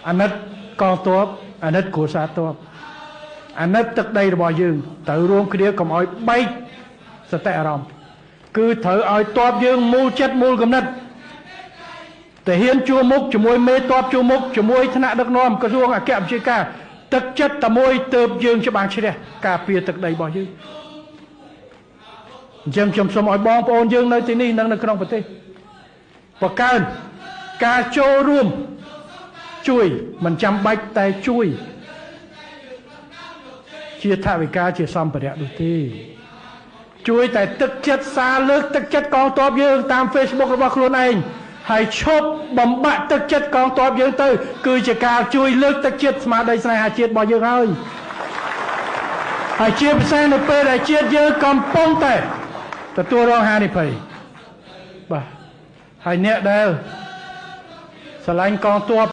អាណិតកងទ័ពអាណិតគ្រួសារទ័ពអាណិតទឹកដីរបស់យើងត្រូវរួមគ្នាកុំឲ្យបែកសតិអារម្មណ៍គឺត្រូវឲ្យទ័ពយើងមូលចិត្តមូលគំនិតតែហ៊ានជួមុខជាមួយមេទ័ពជួមុខជាមួយថ្នាក់ដឹកនាំក្រសួងអគ្គបញ្ជាការទឹកចិត្តតែមួយទើបយើងច្បាស់ជ្រះការពារទឹកដីរបស់យើងអញ្ចឹងខ្ញុំសូមឲ្យបងប្អូនយើងនៅទីនេះនិងនៅក្នុងប្រទេសបង្កើនការចូលរួមជួយមិនចាំបាច់តែជួយជាថវិកាជាសម្ភារៈនោះទេជួយតែទឹកចិត្តសារលើកទឹកចិត្តកងទ័ពយើងតាម Facebook របស់ខ្លួនឯងហើយឈប់បំបាក់ទឹកចិត្តកងទ័ពយើងទៅគឺជាការជួយលើកទឹកចិត្តស្មារតីស្នេហាជាតិរបស់យើងហើយជាពិសេសនៅពេលដែលជាតិយើងកំពុងតែទទួលរងហានិភ័យបាទហើយអ្នកដែលស្រឡាញ់កងទ័ព